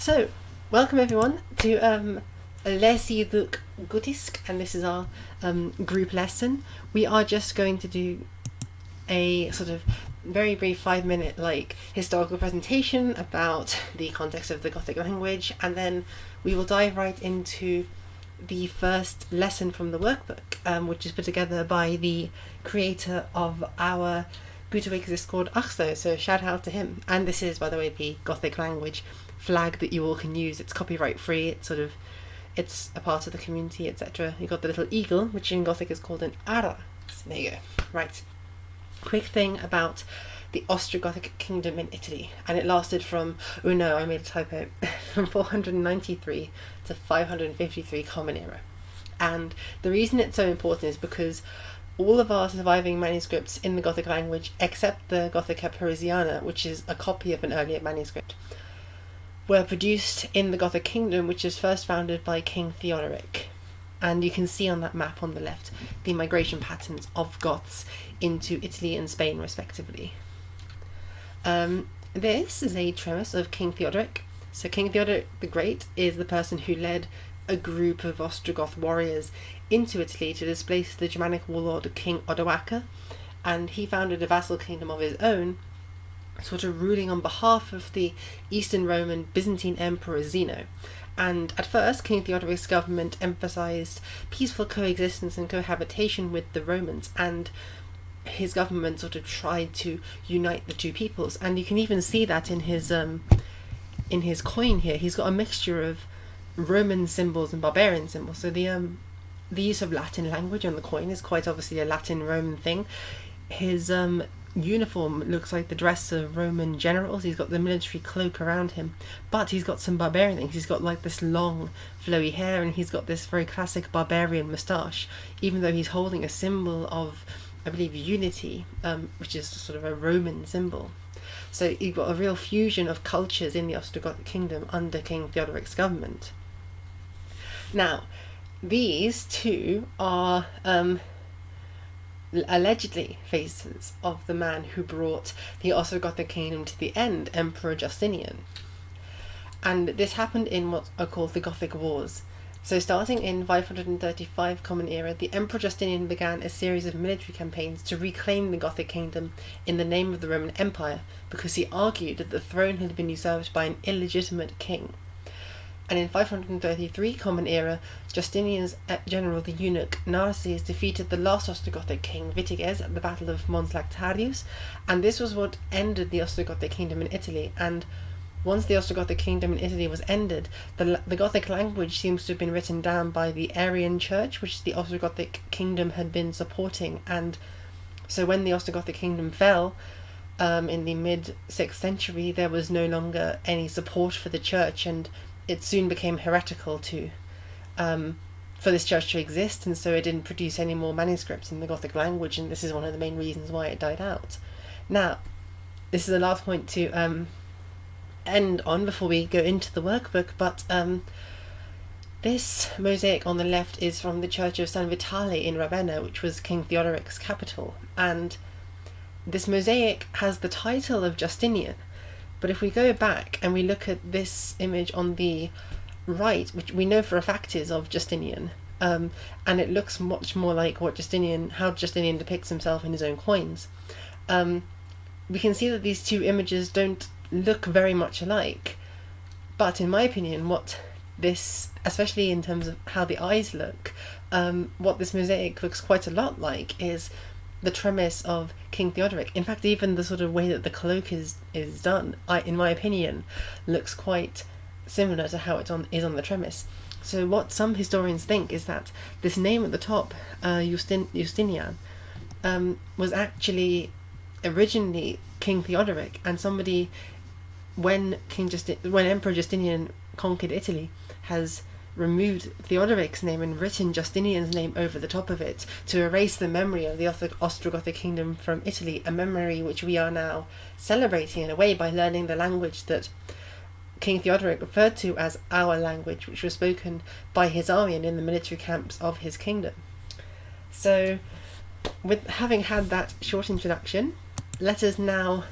So, welcome everyone to Visigothic, and this is our group lesson. We are just going to do a sort of very brief 5-minute historical presentation about the context of the Gothic language, and then we will dive right into the first lesson from the workbook, which is put together by the creator of our Gutawake Discord, Achso, so shout out to him. And this is, by the way, the Gothic language flag that you all can use. It's copyright free, it's a part of the community, etc. You've got the little eagle, which in Gothic is called an ara. So there you go. Right. Quick thing about the Ostrogothic kingdom in Italy, and it lasted from, oh no, I made a typo, from 493 to 553 Common Era. And the reason it's so important is because all of our surviving manuscripts in the Gothic language, except the Gothica Parisiana, which is a copy of an earlier manuscript, were produced in the Gothic kingdom, which was first founded by King Theoderic. And you can see on that map on the left the migration patterns of Goths into Italy and Spain respectively. This is a treatise of King Theoderic. So King Theoderic the Great is the person who led a group of Ostrogoth warriors into Italy to displace the Germanic warlord King Odoacer, and he founded a vassal kingdom of his own, sort of ruling on behalf of the Eastern Roman Byzantine Emperor Zeno. And at first, King Theodoric's government emphasised peaceful coexistence and cohabitation with the Romans, and his government sort of tried to unite the two peoples. And you can even see that in his coin here. He's got a mixture of Roman symbols and barbarian symbols. So the use of Latin language on the coin is quite obviously a Latin-Roman thing. His uniform looks like the dress of Roman generals. He's got the military cloak around him, but he's got some barbarian things. He's got like this long flowy hair, and he's got this very classic barbarian moustache, even though he's holding a symbol of, I believe, unity, which is sort of a Roman symbol. So you've got a real fusion of cultures in the Ostrogothic kingdom under King Theodoric's government. Now, these two are allegedly faces of the man who brought the Ostrogothic kingdom to the end, Emperor Justinian. And this happened in what are called the Gothic Wars. So starting in 535 Common Era, the Emperor Justinian began a series of military campaigns to reclaim the Gothic kingdom in the name of the Roman Empire, because he argued that the throne had been usurped by an illegitimate king. And in 533 Common Era, Justinian's general, the eunuch Narses, defeated the last Ostrogothic king, Vitiges, at the Battle of Mons Lactarius, and this was what ended the Ostrogothic kingdom in Italy. And once the Ostrogothic kingdom in Italy was ended, the Gothic language seems to have been written down by the Arian Church, which the Ostrogothic kingdom had been supporting. And so when the Ostrogothic kingdom fell, in the mid-6th century, there was no longer any support for the church, and it soon became heretical for this church to exist, and so it didn't produce any more manuscripts in the Gothic language, and this is one of the main reasons why it died out. Now, this is the last point to end on before we go into the workbook, but this mosaic on the left is from the church of San Vitale in Ravenna, which was King Theodoric's capital, and this mosaic has the title of Justinian. But if we go back and we look at this image on the right, which we know for a fact is of Justinian, and it looks much more like how Justinian depicts himself in his own coins, we can see that these two images don't look very much alike. But in my opinion, what this, especially in terms of how the eyes look, what this mosaic looks quite a lot like is the tremis of King Theodoric. In fact, even the sort of way that the cloak is done, in my opinion, looks quite similar to how it is on the tremis. So what some historians think is that this name at the top, Justinian, was actually originally King Theodoric, and somebody, when Emperor Justinian conquered Italy, has removed Theodoric's name and written Justinian's name over the top of it to erase the memory of the Ostrogothic kingdom from Italy, a memory which we are now celebrating in a way by learning the language that King Theodoric referred to as our language, which was spoken by his army and in the military camps of his kingdom. So, with having had that short introduction, let us now